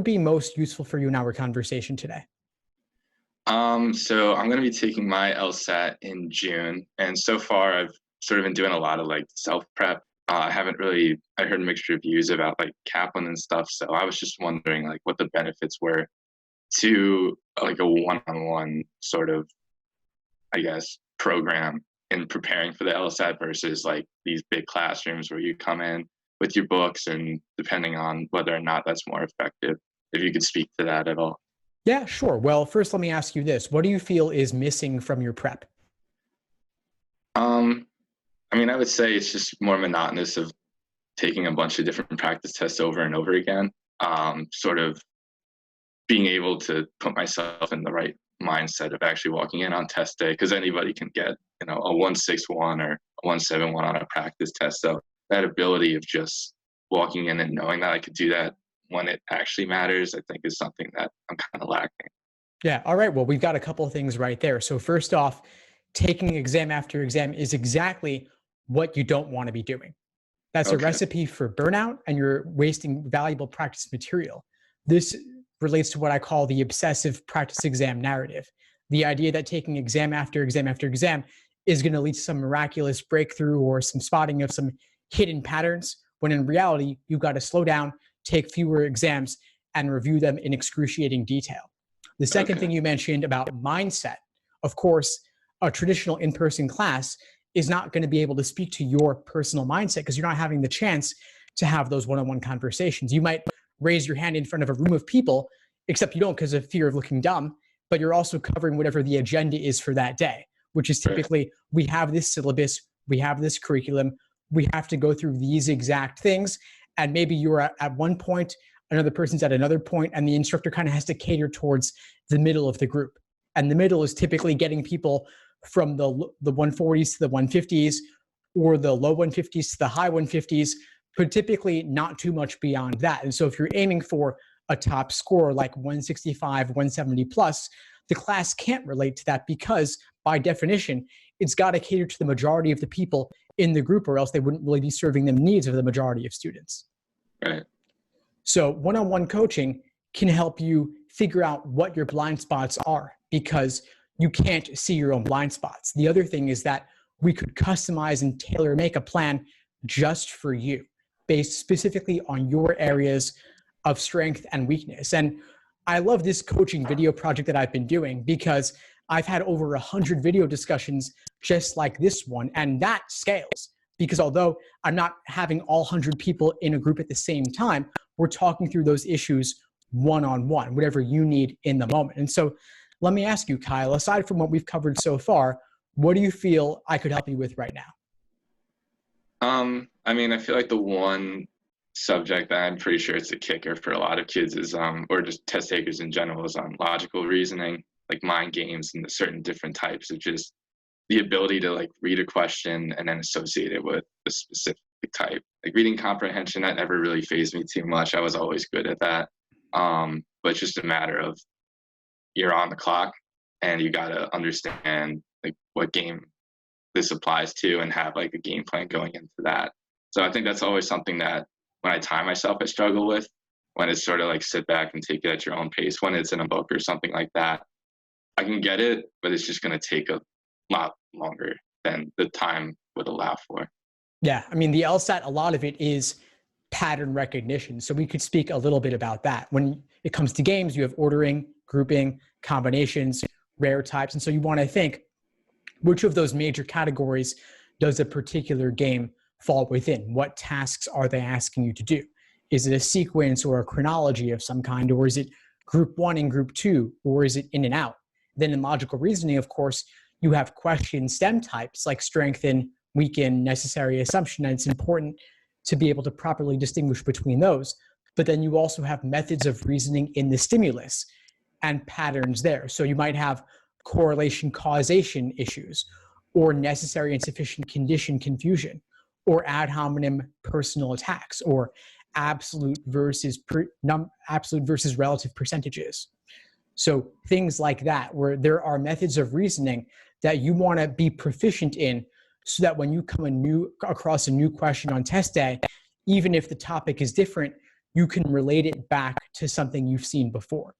be most useful for you in our conversation today? So I'm going to be taking my LSAT in June, and so far I've sort of been doing a lot of like self prep. I heard a mixture of views about like Kaplan and stuff. So I was just wondering like what the benefits were to like a one-on-one sort of, I guess, program in preparing for the LSAT versus like these big classrooms where you come in with your books, and depending on whether or not that's more effective. If you could speak to that at all. Yeah, sure. Well, first, let me ask you this. What do you feel is missing from your prep? I mean, I would say it's just more monotonous of taking a bunch of different practice tests over and over again. Sort of being able to put myself in the right mindset of actually walking in on test day, because anybody can get, a 161 or a 171 on a practice test. So that ability of just walking in and knowing that I could do that when it actually matters, I think is something that I'm kind of lacking. Yeah. All right. Well, we've got a couple of things right there. So first off, taking exam after exam is exactly what you don't want to be doing. That's a Okay. recipe for burnout, and you're wasting valuable practice material. This relates to what I call the obsessive practice exam narrative. The idea that taking exam after exam after exam is going to lead to some miraculous breakthrough or some spotting of some hidden patterns, when in reality, you've got to slow down, take fewer exams, and review them in excruciating detail. The second thing you mentioned about mindset, of course, a traditional in-person class is not going to be able to speak to your personal mindset because you're not having the chance to have those one-on-one conversations. You might raise your hand in front of a room of people, except you don't because of fear of looking dumb, but you're also covering whatever the agenda is for that day, which is typically, we have this syllabus, we have this curriculum, we have to go through these exact things. And maybe you're at one point, another person's at another point, and the instructor kind of has to cater towards the middle of the group. And the middle is typically getting people from the 140s to the 150s, or the low 150s to the high 150s, but typically not too much beyond that. And so if you're aiming for a top score like 165, 170 plus, the class can't relate to that because by definition, it's got to cater to the majority of the people in the group, or else they wouldn't really be serving the needs of the majority of students. Right. So one-on-one coaching can help you figure out what your blind spots are, because you can't see your own blind spots. The other thing is that we could customize and tailor make a plan just for you, based specifically on your areas of strength and weakness. And I love this coaching video project that I've been doing because I've had over 100 video discussions just like this one, and that scales. Because although I'm not having all 100 people in a group at the same time, we're talking through those issues one-on-one, whatever you need in the moment. And so let me ask you, Kyle, aside from what we've covered so far, what do you feel I could help you with right now? I mean, I feel like the one subject that I'm pretty sure it's a kicker for a lot of kids is, or just test takers in general, is logical reasoning, like mind games and the certain different types of just the ability to like read a question and then associate it with a specific type. Like reading comprehension, that never really fazed me too much. I was always good at that. But it's just a matter of you're on the clock and you got to understand like what game this applies to and have like a game plan going into that. So I think that's always something that when I time myself, I struggle with, when it's sort of like sit back and take it at your own pace. When it's in a book or something like that, I can get it, but it's just going to take a lot longer than the time would allow for. Yeah, I mean, the LSAT, a lot of it is pattern recognition. So we could speak a little bit about that. When it comes to games, you have ordering, grouping, combinations, rare types. And so you want to think, which of those major categories does a particular game fall within? What tasks are they asking you to do? Is it a sequence or a chronology of some kind, or is it group one and group two, or is it in and out? Then in logical reasoning, of course, you have question stem types like strengthen, weaken, necessary assumption, and it's important to be able to properly distinguish between those. But then you also have methods of reasoning in the stimulus and patterns there. So you might have correlation causation issues, or necessary and sufficient condition confusion, or ad hominem personal attacks, or absolute versus relative percentages. So things like that, where there are methods of reasoning that you want to be proficient in, so that when you come across a new question on test day, even if the topic is different, you can relate it back to something you've seen before.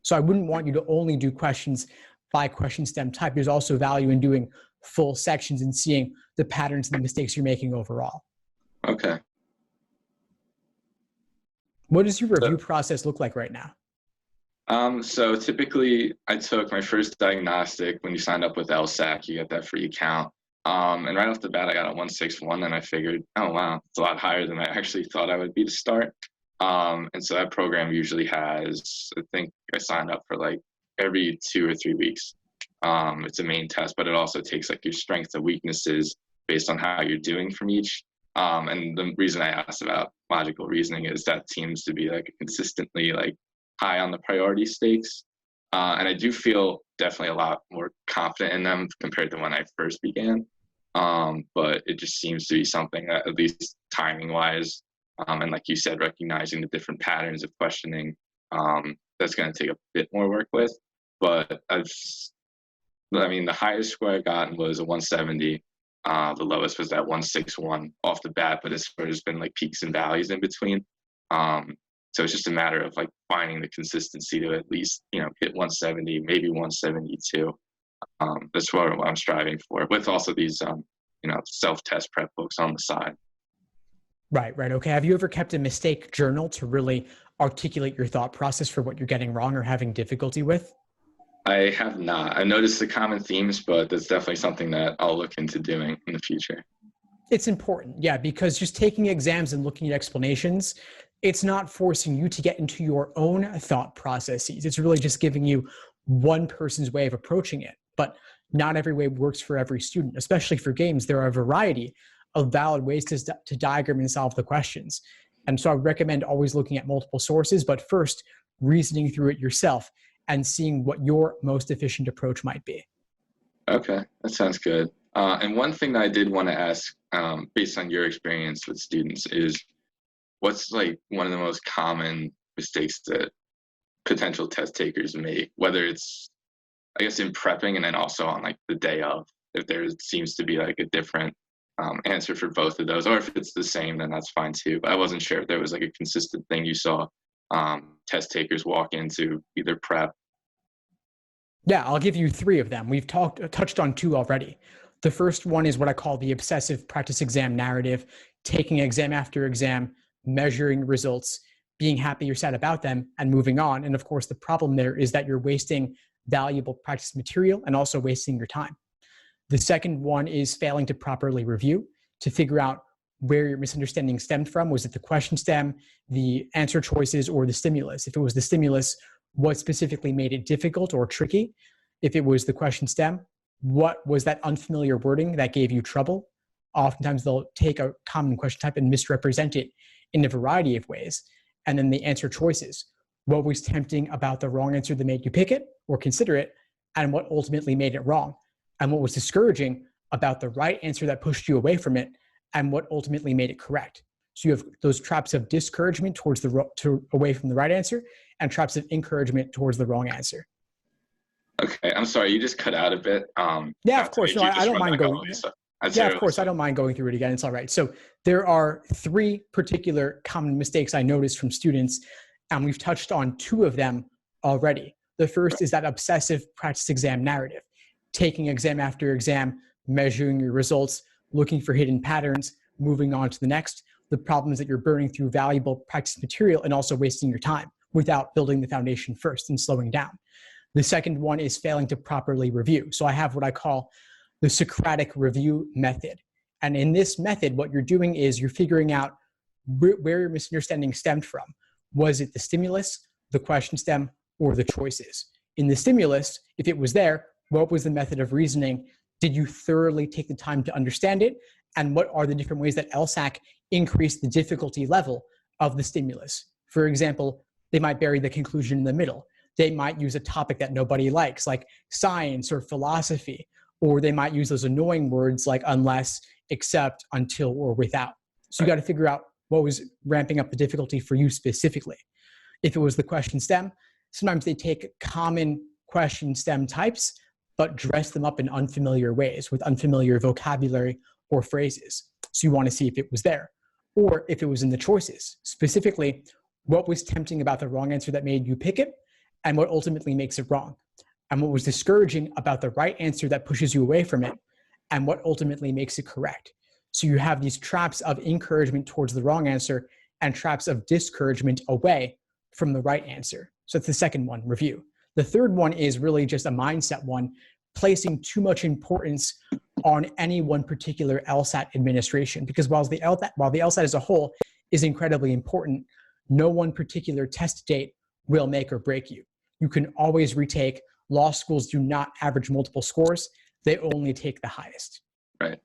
So I wouldn't want you to only do questions by question stem type. There's also value in doing full sections and seeing the patterns and the mistakes you're making overall. Okay. What does your review process look like right now? So typically I took my first diagnostic. When you signed up with LSAT, you get that free account. And right off the bat, I got a 161, and I figured, oh, wow, it's a lot higher than I actually thought I would be to start. And so that program usually has, I think I signed up for like every 2 or 3 weeks. It's a main test, but it also takes like your strengths and weaknesses based on how you're doing from each. And the reason I asked about logical reasoning is that seems to be like consistently like high on the priority stakes. And I do feel definitely a lot more confident in them compared to when I first began. But it just seems to be something that, at least timing wise, and like you said, recognizing the different patterns of questioning, that's going to take a bit more work with. But the highest score I gotten was a 170. The lowest was that 161 off the bat, but there's been like peaks and valleys in between. So it's just a matter of like finding the consistency to at least, hit 170, maybe 172. That's what I'm striving for, with also these, self-test prep books on the side. Right. Okay. Have you ever kept a mistake journal to really articulate your thought process for what you're getting wrong or having difficulty with? I have not. I noticed the common themes, but that's definitely something that I'll look into doing in the future. It's important, yeah, because just taking exams and looking at explanations, it's not forcing you to get into your own thought processes. It's really just giving you one person's way of approaching it. But not every way works for every student, especially for games. There are a variety of valid ways to diagram and solve the questions. And so I would recommend always looking at multiple sources, but first reasoning through it yourself and seeing what your most efficient approach might be. Okay, that sounds good. And one thing that I did want to ask, based on your experience with students, is what's like one of the most common mistakes that potential test takers make, whether it's, I guess, in prepping and then also on like the day of, if there seems to be like a different answer for both of those, or if it's the same, then that's fine too. But I wasn't sure if there was like a consistent thing you saw test takers walk into either prep. Yeah, I'll give you 3 of them. We've touched on 2 already. The first one is what I call the obsessive practice exam narrative, taking exam after exam, measuring results, being happy or sad about them, and moving on. And of course, the problem there is that you're wasting valuable practice material and also wasting your time. The second one is failing to properly review to figure out where your misunderstanding stemmed from. Was it the question stem, the answer choices, or the stimulus? If it was the stimulus, what specifically made it difficult or tricky? If it was the question stem, what was that unfamiliar wording that gave you trouble? Oftentimes they'll take a common question type and misrepresent it in a variety of ways. And then the answer choices. What was tempting about the wrong answer that made you pick it or consider it, and what ultimately made it wrong? And what was discouraging about the right answer that pushed you away from it, and what ultimately made it correct? So you have those traps of discouragement towards away from the right answer, and traps of encouragement towards the wrong answer. Okay, I'm sorry, you just cut out a bit. Yeah, of course. No, I don't mind going. Yeah, of course, I don't mind going through it again. It's all right. So there are 3 particular common mistakes I noticed from students, and we've touched on 2 of them already. The first is that obsessive practice exam narrative, taking exam after exam, measuring your results, looking for hidden patterns, moving on to the next. The problem is that you're burning through valuable practice material and also wasting your time without building the foundation first and slowing down. The second one is failing to properly review. So I have what I call the Socratic review method. And in this method, what you're doing is you're figuring out where your misunderstanding stemmed from. Was it the stimulus, the question stem, or the choices? In the stimulus, if it was there, what was the method of reasoning? Did you thoroughly take the time to understand it? And what are the different ways that LSAC increased the difficulty level of the stimulus? For example, they might bury the conclusion in the middle. They might use a topic that nobody likes, like science or philosophy, or they might use those annoying words like unless, except, until, or without. So you got to figure out what was ramping up the difficulty for you specifically. If it was the question stem, sometimes they take common question stem types, but dress them up in unfamiliar ways with unfamiliar vocabulary or phrases. So you want to see if it was there, or if it was in the choices. Specifically, what was tempting about the wrong answer that made you pick it, and what ultimately makes it wrong, and what was discouraging about the right answer that pushes you away from it, and what ultimately makes it correct. So you have these traps of encouragement towards the wrong answer and traps of discouragement away from the right answer. So that's the second one, review. The third one is really just a mindset one, placing too much importance on any one particular LSAT administration. Because while the LSAT as a whole is incredibly important, no one particular test date will make or break you. You can always retake. Law schools do not average multiple scores. They only take the highest. Right.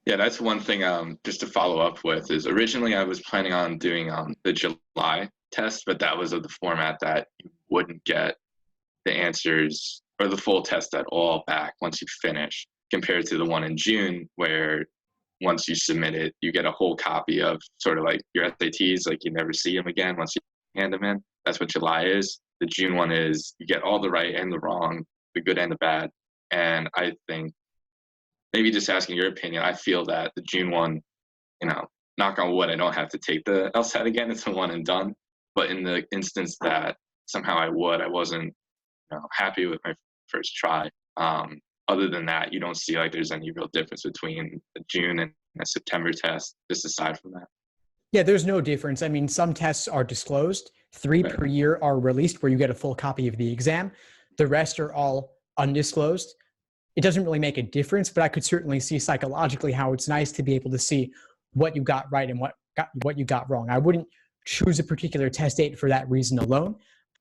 Yeah, that's one thing just to follow up with is originally I was planning on doing the July test, but that was of the format that you wouldn't get the answers or the full test at all back once you finish, compared to the one in June where once you submit it, you get a whole copy of sort of like your SATs, like you never see them again once you hand them in. That's what July is. The June one is you get all the right and the wrong, the good and the bad. And I think, maybe just asking your opinion, I feel that the June one, knock on wood, I don't have to take the LSAT again. It's a one and done. But in the instance that somehow I wasn't happy with my first try. Other than that, you don't see like there's any real difference between a June and a September test, just aside from that. Yeah, there's no difference. I mean, some tests are disclosed. 3 per year are released where you get a full copy of the exam. The rest are all undisclosed. It doesn't really make a difference, but I could certainly see psychologically how it's nice to be able to see what you got right and what you got wrong. I wouldn't choose a particular test date for that reason alone.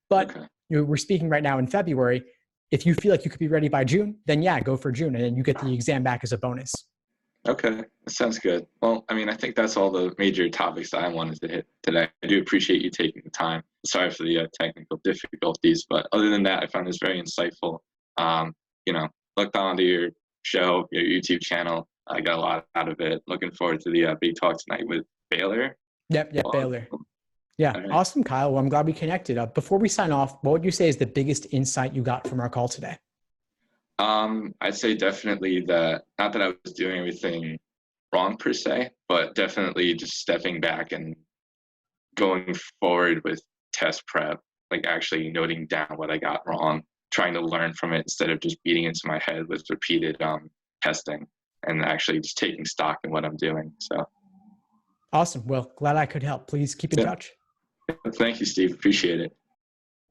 But we're speaking right now in February. If you feel like you could be ready by June, then yeah, go for June, and then you get the exam back as a bonus. Okay, that sounds good. Well, I mean, I think that's all the major topics that I wanted to hit today. I do appreciate you taking the time. Sorry for the technical difficulties, but other than that, I found this very insightful. Looked onto your show, your YouTube channel. I got a lot out of it. Looking forward to the big talk tonight with Baylor. Yep, Baylor. Yeah, right. Awesome, Kyle. Well, I'm glad we connected. Before we sign off, what would you say is the biggest insight you got from our call today? I'd say definitely that, not that I was doing everything wrong per se, but definitely just stepping back and going forward with test prep, like actually noting down what I got wrong, trying to learn from it instead of just beating into my head with repeated testing, and actually just taking stock in what I'm doing. So awesome. Well, glad I could help. Please keep in touch. Thank you, Steve. Appreciate it.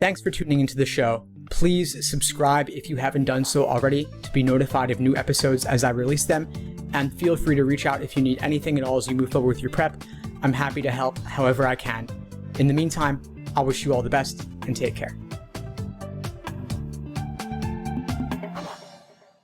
Thanks for tuning into the show. Please subscribe if you haven't done so already to be notified of new episodes as I release them. And feel free to reach out if you need anything at all as you move forward with your prep. I'm happy to help however I can. In the meantime, I'll wish you all the best and take care.